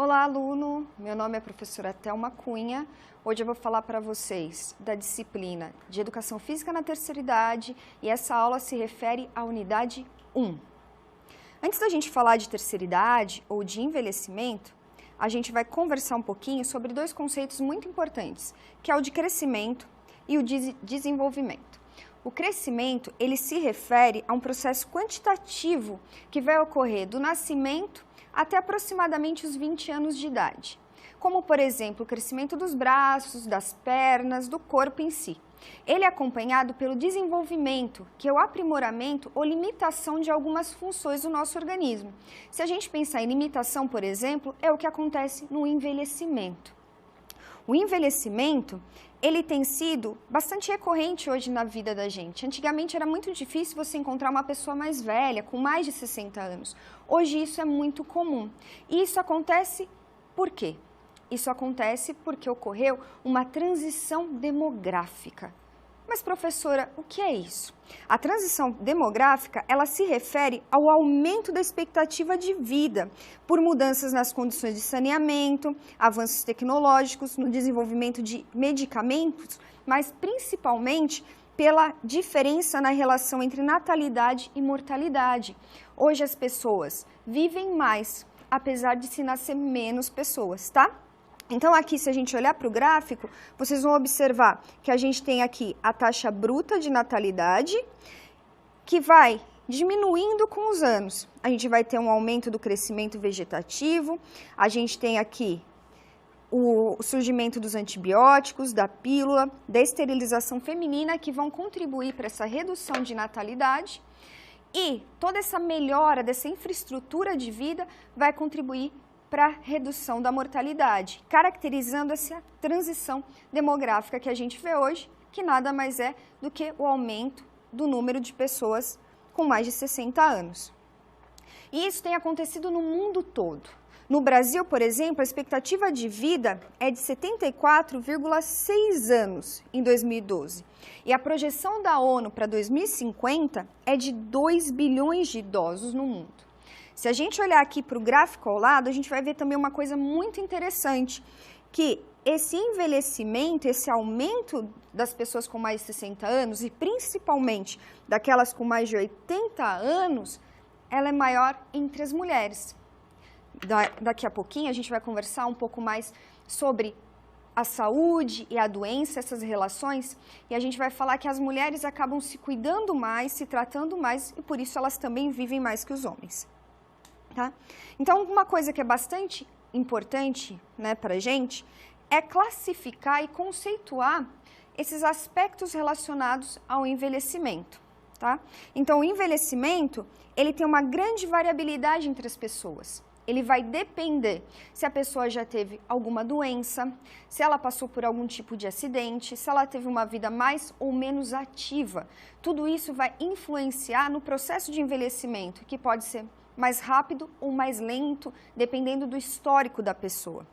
Olá, aluno! Meu nome é a professora Thelma Cunha. Hoje eu vou falar para vocês da disciplina de Educação Física na Terceira Idade e essa aula se refere à unidade 1. Antes da gente falar de terceira idade ou de envelhecimento, a gente vai conversar um pouquinho sobre dois conceitos muito importantes, que é o de crescimento e o de desenvolvimento. O crescimento, ele se refere a um processo quantitativo que vai ocorrer do nascimento até aproximadamente os 20 anos de idade, como, por exemplo, o crescimento dos braços, das pernas, do corpo em si. Ele é acompanhado pelo desenvolvimento, que é o aprimoramento ou limitação de algumas funções do nosso organismo. Se a gente pensar em limitação, por exemplo, é o que acontece no envelhecimento. O envelhecimento, ele tem sido bastante recorrente hoje na vida da gente. Antigamente era muito difícil você encontrar uma pessoa mais velha, com mais de 60 anos. Hoje isso é muito comum. E isso acontece por quê? Isso acontece porque ocorreu uma transição demográfica. Mas, professora, o que é isso? A transição demográfica, ela se refere ao aumento da expectativa de vida por mudanças nas condições de saneamento, avanços tecnológicos, no desenvolvimento de medicamentos, mas principalmente pela diferença na relação entre natalidade e mortalidade. Hoje as pessoas vivem mais, apesar de se nascer menos pessoas, tá? Então aqui, se a gente olhar para o gráfico, vocês vão observar que a gente tem aqui a taxa bruta de natalidade, que vai diminuindo com os anos. A gente vai ter um aumento do crescimento vegetativo, a gente tem aqui o surgimento dos antibióticos, da pílula, da esterilização feminina, que vão contribuir para essa redução de natalidade. E toda essa melhora dessa infraestrutura de vida vai contribuir para a redução da mortalidade, caracterizando essa transição demográfica que a gente vê hoje, que nada mais é do que o aumento do número de pessoas com mais de 60 anos. E isso tem acontecido no mundo todo. No Brasil, por exemplo, a expectativa de vida é de 74,6 anos em 2012. E a projeção da ONU para 2050 é de 2 bilhões de idosos no mundo. Se a gente olhar aqui para o gráfico ao lado, a gente vai ver também uma coisa muito interessante, que esse envelhecimento, esse aumento das pessoas com mais de 60 anos, e principalmente daquelas com mais de 80 anos, ela é maior entre as mulheres. Daqui a pouquinho a gente vai conversar um pouco mais sobre a saúde e a doença, essas relações, e a gente vai falar que as mulheres acabam se cuidando mais, se tratando mais, e por isso elas também vivem mais que os homens. Tá? Então, uma coisa que é bastante importante, né, para a gente é classificar e conceituar esses aspectos relacionados ao envelhecimento. Tá? Então, o envelhecimento, ele tem uma grande variabilidade entre as pessoas. Ele vai depender se a pessoa já teve alguma doença, se ela passou por algum tipo de acidente, se ela teve uma vida mais ou menos ativa. Tudo isso vai influenciar no processo de envelhecimento, que pode ser mais rápido ou mais lento, dependendo do histórico da pessoa.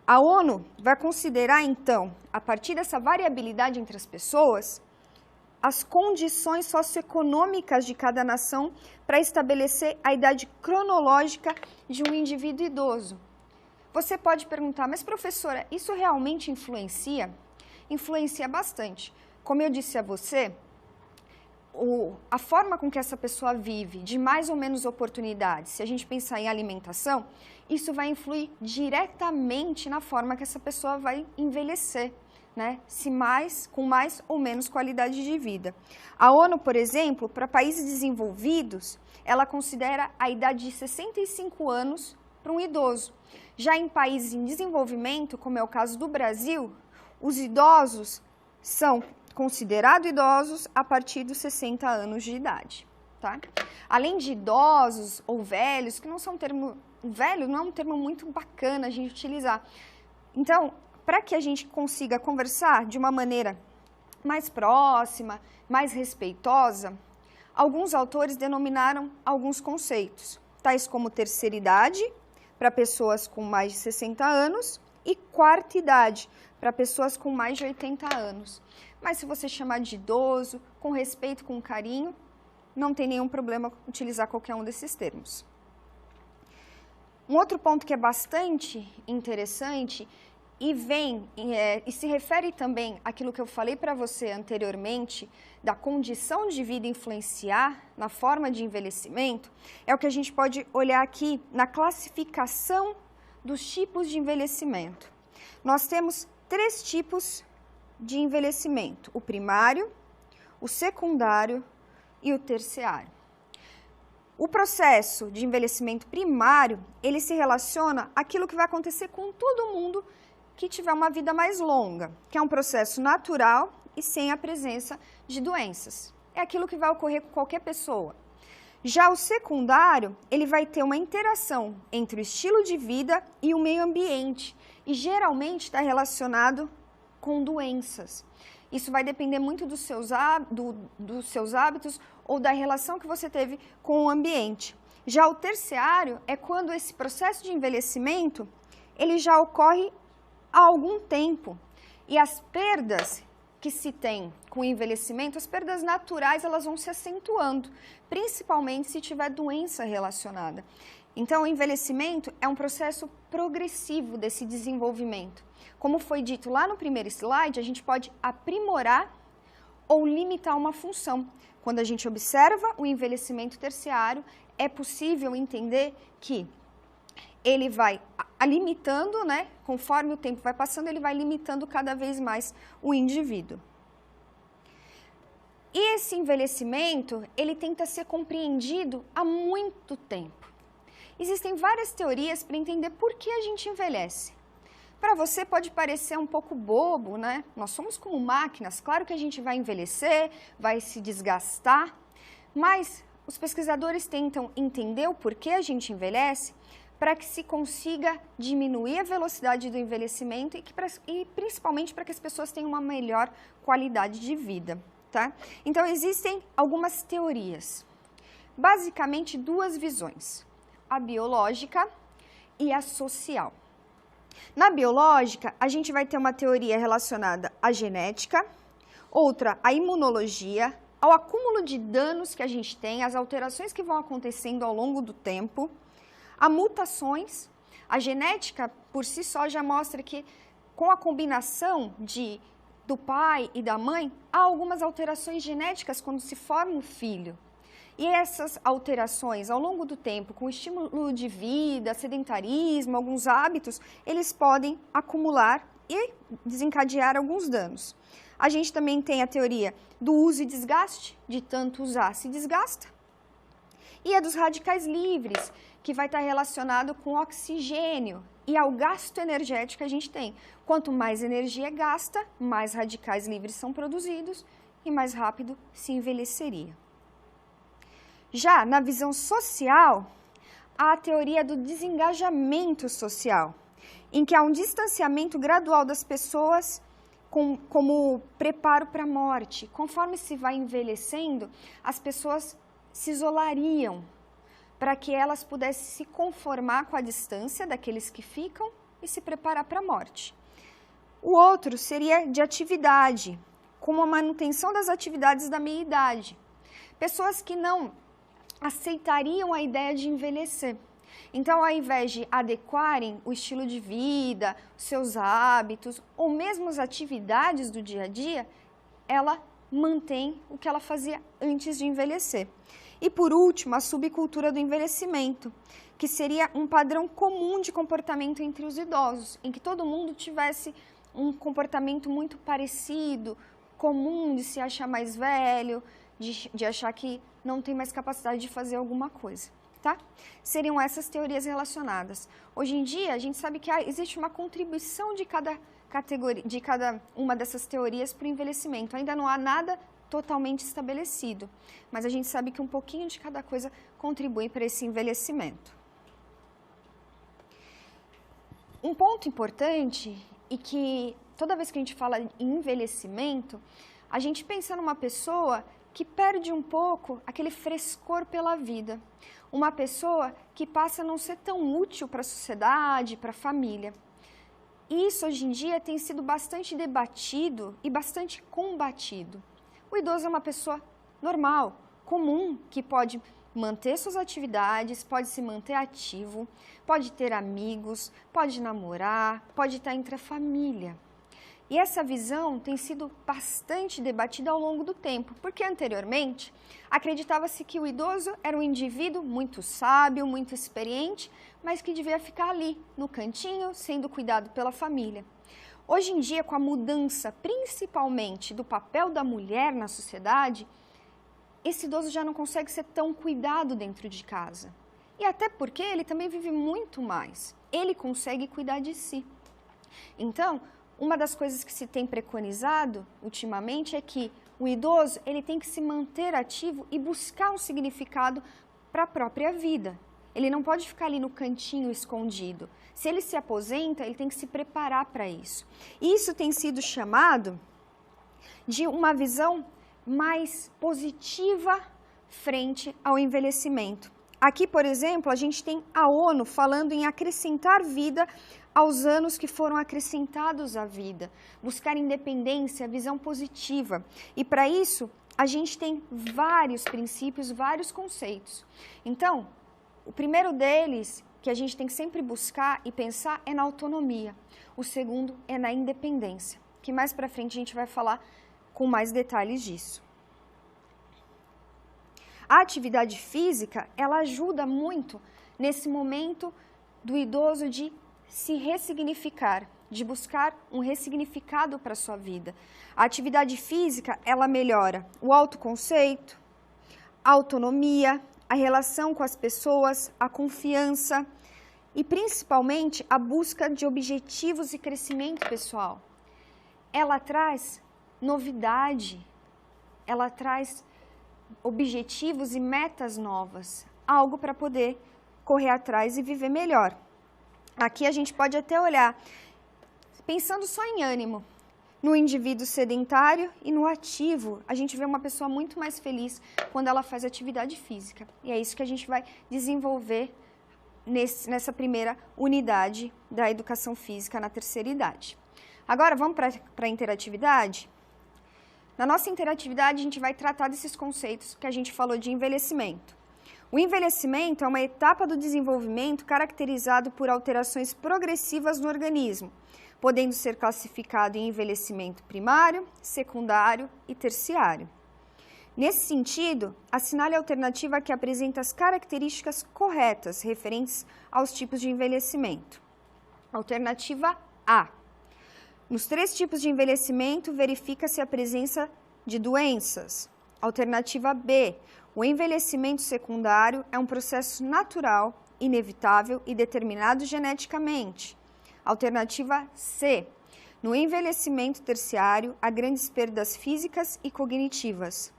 A ONU vai considerar, então, a partir dessa variabilidade entre as pessoas, as condições socioeconômicas de cada nação para estabelecer a idade cronológica de um indivíduo idoso. Você pode perguntar, mas professora, isso realmente influencia? Influencia bastante. Como eu disse a você, a forma com que essa pessoa vive, de mais ou menos oportunidades, se a gente pensar em alimentação, isso vai influir diretamente na forma que essa pessoa vai envelhecer, né? Com mais ou menos qualidade de vida. A ONU, por exemplo, para países desenvolvidos, ela considera a idade de 65 anos para um idoso. Já em países em desenvolvimento, como é o caso do Brasil, os idosos são considerados idosos a partir dos 60 anos de idade, tá? Além de idosos ou velhos, que não são velho não é um termo muito bacana a gente utilizar. Então, para que a gente consiga conversar de uma maneira mais próxima, mais respeitosa, alguns autores denominaram alguns conceitos, tais como terceira idade, para pessoas com mais de 60 anos, e quarta idade, para pessoas com mais de 80 anos. Mas se você chamar de idoso, com respeito, com carinho, não tem nenhum problema utilizar qualquer um desses termos. Um outro ponto que é bastante interessante e se refere também àquilo que eu falei para você anteriormente, da condição de vida influenciar na forma de envelhecimento, é o que a gente pode olhar aqui na classificação dos tipos de envelhecimento. Nós temos 3 tipos de envelhecimento: o primário, o secundário e o terciário. O processo de envelhecimento primário, ele se relaciona àquilo que vai acontecer com todo mundo que tiver uma vida mais longa, que é um processo natural e sem a presença de doenças. É aquilo que vai ocorrer com qualquer pessoa. Já o secundário, ele vai ter uma interação entre o estilo de vida e o meio ambiente e geralmente está relacionado com doenças. Isso vai depender muito dos seus hábitos ou da relação que você teve com o ambiente. Já o terciário é quando esse processo de envelhecimento ele já ocorre há algum tempo e as perdas que se tem com o envelhecimento, as perdas naturais, elas vão se acentuando, principalmente se tiver doença relacionada. Então, o envelhecimento é um processo progressivo desse desenvolvimento. Como foi dito lá no primeiro slide, a gente pode aprimorar ou limitar uma função. Quando a gente observa o envelhecimento terciário, é possível entender que ele vai limitando, né? Conforme o tempo vai passando, ele vai limitando cada vez mais o indivíduo. E esse envelhecimento, ele tenta ser compreendido há muito tempo. Existem várias teorias para entender por que a gente envelhece. Para você pode parecer um pouco bobo, né? Nós somos como máquinas, claro que a gente vai envelhecer, vai se desgastar, mas os pesquisadores tentam entender o porquê a gente envelhece para que se consiga diminuir a velocidade do envelhecimento e principalmente para que as pessoas tenham uma melhor qualidade de vida, tá? Então, existem algumas teorias, basicamente 2 visões, a biológica e a social. Na biológica, a gente vai ter uma teoria relacionada à genética, outra à imunologia, ao acúmulo de danos que a gente tem, às alterações que vão acontecendo ao longo do tempo, a mutações. A genética, por si só, já mostra que com a combinação do pai e da mãe, há algumas alterações genéticas quando se forma um filho. E essas alterações, ao longo do tempo, com estímulo de vida, sedentarismo, alguns hábitos, eles podem acumular e desencadear alguns danos. A gente também tem a teoria do uso e desgaste, de tanto usar se desgasta. E a dos radicais livres, que vai estar relacionado com o oxigênio e ao gasto energético que a gente tem. Quanto mais energia é gasta, mais radicais livres são produzidos e mais rápido se envelheceria. Já na visão social, há a teoria do desengajamento social, em que há um distanciamento gradual das pessoas como preparo para a morte. Conforme se vai envelhecendo, as pessoas se isolariam para que elas pudessem se conformar com a distância daqueles que ficam e se preparar para a morte. O outro seria de atividade, como a manutenção das atividades da meia-idade. Pessoas que não aceitariam a ideia de envelhecer. Então, ao invés de adequarem o estilo de vida, os seus hábitos ou mesmo as atividades do dia a dia, ela mantém o que ela fazia antes de envelhecer. E por último, a subcultura do envelhecimento, que seria um padrão comum de comportamento entre os idosos, em que todo mundo tivesse um comportamento muito parecido, comum de se achar mais velho, de achar que não tem mais capacidade de fazer alguma coisa, tá? Seriam essas teorias relacionadas. Hoje em dia, a gente sabe que existe uma contribuição de cada categoria, de cada uma dessas teorias para o envelhecimento. Ainda não há nada totalmente estabelecido, mas a gente sabe que um pouquinho de cada coisa contribui para esse envelhecimento. Um ponto importante e que toda vez que a gente fala em envelhecimento, a gente pensa numa pessoa que perde um pouco aquele frescor pela vida, uma pessoa que passa a não ser tão útil para a sociedade, para a família. E isso hoje em dia tem sido bastante debatido e bastante combatido. O idoso é uma pessoa normal, comum, que pode manter suas atividades, pode se manter ativo, pode ter amigos, pode namorar, pode estar entre a família. E essa visão tem sido bastante debatida ao longo do tempo, porque anteriormente acreditava-se que o idoso era um indivíduo muito sábio, muito experiente, mas que devia ficar ali, no cantinho, sendo cuidado pela família. Hoje em dia, com a mudança principalmente do papel da mulher na sociedade, esse idoso já não consegue ser tão cuidado dentro de casa. E até porque ele também vive muito mais. Ele consegue cuidar de si. Então, uma das coisas que se tem preconizado ultimamente é que o idoso ele tem que se manter ativo e buscar um significado para a própria vida. Ele não pode ficar ali no cantinho escondido. Se ele se aposenta, ele tem que se preparar para isso. Isso tem sido chamado de uma visão mais positiva frente ao envelhecimento. Aqui, por exemplo, a gente tem a ONU falando em acrescentar vida aos anos que foram acrescentados à vida, buscar independência, visão positiva. E para isso, a gente tem vários princípios, vários conceitos. Então, o primeiro deles, que a gente tem que sempre buscar e pensar, é na autonomia. O segundo é na independência, que mais para frente a gente vai falar com mais detalhes disso. A atividade física, ela ajuda muito nesse momento do idoso de se ressignificar, de buscar um ressignificado para a sua vida. A atividade física, ela melhora o autoconceito, a autonomia, a relação com as pessoas, a confiança e principalmente a busca de objetivos e crescimento pessoal. Ela traz novidade, ela traz objetivos e metas novas, algo para poder correr atrás e viver melhor. Aqui a gente pode até olhar, pensando só em ânimo, no indivíduo sedentário e no ativo. A gente vê uma pessoa muito mais feliz quando ela faz atividade física. E é isso que a gente vai desenvolver nessa primeira unidade da educação física na terceira idade. Agora vamos para a interatividade? Na nossa interatividade, a gente vai tratar desses conceitos que a gente falou de envelhecimento. O envelhecimento é uma etapa do desenvolvimento caracterizado por alterações progressivas no organismo, podendo ser classificado em envelhecimento primário, secundário e terciário. Nesse sentido, assinale a alternativa que apresenta as características corretas referentes aos tipos de envelhecimento. Alternativa A. Nos 3 tipos de envelhecimento, verifica-se a presença de doenças. Alternativa B. O envelhecimento secundário é um processo natural, inevitável e determinado geneticamente. Alternativa C. No envelhecimento terciário, há grandes perdas físicas e cognitivas.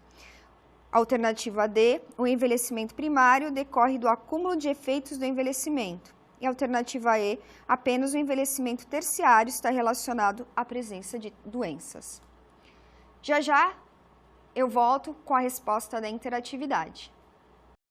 Alternativa D. O envelhecimento primário decorre do acúmulo de efeitos do envelhecimento. E alternativa E, apenas o envelhecimento terciário está relacionado à presença de doenças. Já já eu volto com a resposta da interatividade.